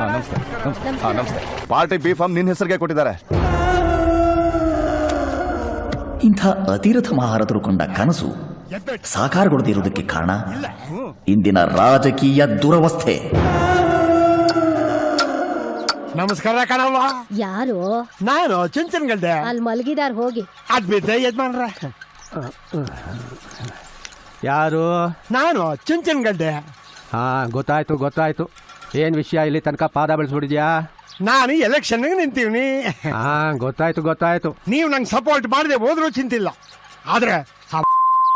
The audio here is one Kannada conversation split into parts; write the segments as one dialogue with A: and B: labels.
A: ನಮಸ್ತೆ. ಪಾರ್ಟಿ ಬಿ ಫಾರ್ಮ್ ನಿನ್ನ ಹೆಸರಿಗೆ ಕೊಟ್ಟಿದ್ದಾರೆ.
B: ಇಂಥ ಅತಿರಥ ಮಹಾರಥರು ಕೊಂಡ ಕನಸು ಸಾಕಾರಗೊಳ್ಳದಿರುವುದಕ್ಕೆ ಕಾರಣ ಇಂದಿನ ರಾಜಕೀಯ ದುರವಸ್ಥೆ.
C: ನಮಸ್ಕಾರ ಕಣವ್ವ.
D: ಯಾರು?
C: ನಾನು ಚುಂಚನಗಲ್ದೆ.
D: ಅಲ್ಲಿ ಮಲಗಿದಾರ ಹೋಗಿ.
C: ಅದ್ಬಿದ್ದೆ ಯಜಮಾನ್ರ.
E: ಯಾರು?
C: ನಾನು ಚುಂಚನಗಲ್ದೆ.
E: ಹಾ, ಗೊತ್ತಾಯ್ತು. ಏನ್ ವಿಷಯ ಇಲ್ಲಿ ತನಕ ಪಾದ ಬೆಳೆಸ್ಬಿಟ್ಟಿದ್ಯಾ?
C: ನಾನು ಎಲೆಕ್ಷನ್ ನಿಂತೀವ್ನಿ.
E: ಹಾ, ಗೊತ್ತಾಯ್ತು.
C: ನೀವು ನಂಗೆ ಸಪೋರ್ಟ್ ಮಾಡದೆ ಹೋದ್ರೂ ಚಿಂತಿಲ್ಲ. ಆದ್ರೆ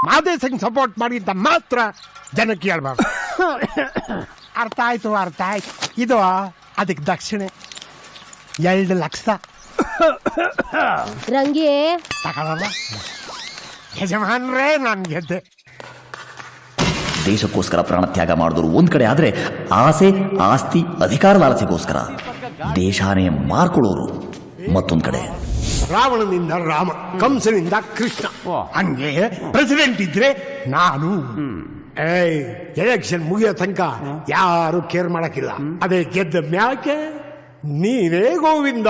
C: ಮಾದೇಶಂಗ್ ಸಪೋರ್ಟ್ ಮಾಡಿದ್ದ ಮಾತ್ರ ಜನಕ್ಕೆ ಹೇಳ್ಬಾರ್ದು. ಅರ್ಥ ಆಯ್ತು. ಇದು ಅದಕ್ಕೆ ದಕ್ಷಿಣೆ 2 ಲಕ್ಷ
D: ರಂಗಿ
C: ತಗೊಳಲ್ಲ. ಯಜಮಾನ್ರೇ, ನಾನು ಗೆದ್ದೆ.
B: ದೇಶಕ್ಕೋಸ್ಕರ ಪ್ರಾಣ ತ್ಯಾಗ ಮಾಡಿದ್ರು ಒಂದ್ ಕಡೆ ಆದ್ರೆ ಆಸೆ, ಆಸ್ತಿ, ಅಧಿಕಾರ ಲಾಲಸೆಗೋಸ್ಕರ ದೇಶಾನೇ ಮಾರ್ಕೊಳ್ಳೋರು ಮತ್ತೊಂದ್ ಕಡೆ.
C: ರಾವಣನಿಂದ ರಾಮ, ಕಂಸನಿಂದ ಕೃಷ್ಣ, ಹಂಗೆ ಪ್ರೆಸಿಡೆಂಟ್ ಇದ್ರೆ ನಾನು. ಎಲೆಕ್ಷನ್ ಮುಗಿಯೋ ತನಕ ಯಾರು ಕೇರ್ ಮಾಡಕ್ಕಿಲ್ಲ. ಅದೇ ಗೆದ್ದ ಮ್ಯಾಕೆ ನೀನೇ ಗೋವಿಂದ.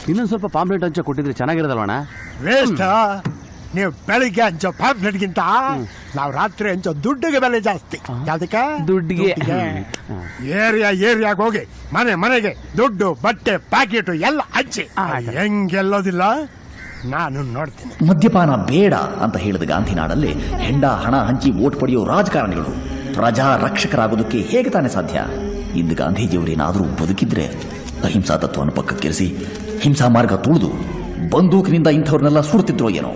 F: ಇನ್ನೊಂದು ಸ್ವಲ್ಪ ಪಾಂಪ್ಲೆಟ್ ಹಂಚ ಕೊಟ್ಟಿದ್ರೆ ಚೆನ್ನಾಗಿರೋದಲ್ವಣ?
C: ವೇಸ್ಟ್. ನೀವು ಬೆಳಿಗ್ಗೆ ಹಂಚೋ ಪಾಂಪ್ಲೆಟ್ಗಿಂತ ನಾವು ರಾತ್ರಿ ಹಂಚೋ ದುಡ್ಡಿಗೆ ಬೆಲೆ ಜಾಸ್ತಿ. ಯಾವ್ದಕ್ಕೆ?
F: ದುಡ್ಡಿಗೆ.
C: ಏರಿಯಾಗ ಹೋಗಿ ಮನೆಗೆ ದುಡ್ಡು, ಬಟ್ಟೆ, ಪ್ಯಾಕೆಟ್ ಎಲ್ಲ ಹಂಚಿ. ಹೆಂಗೆಲ್ಲೋದಿಲ್ಲ ನಾನು ನೋಡ್ತೀನಿ.
B: ಮದ್ಯಪಾನ ಬೇಡ ಅಂತ ಹೇಳಿದ ಗಾಂಧಿನಾಡಲ್ಲಿ ಹೆಂಡ ಹಣ ಹಂಚಿ ವೋಟ್ ಪಡೆಯೋ ರಾಜಕಾರಣಿಗಳು ಪ್ರಜಾ ರಕ್ಷಕರಾಗೋದಕ್ಕೆ ಹೇಗೆ ತಾನೇ ಸಾಧ್ಯ? ಇಂದು ಗಾಂಧೀಜಿಯವರೇನಾದರೂ ಬದುಕಿದ್ರೆ ಅಹಿಂಸಾ ತತ್ವವನ್ನು ಪಕ್ಕಕ್ಕಿರಿಸಿ ಹಿಂಸಾ ಮಾರ್ಗ ತುಳಿದು ಬಂದೂಕಿನಿಂದ ಇಂಥವ್ರನ್ನೆಲ್ಲ ಸುಡ್ತಿದ್ರೋ ಏನೋ.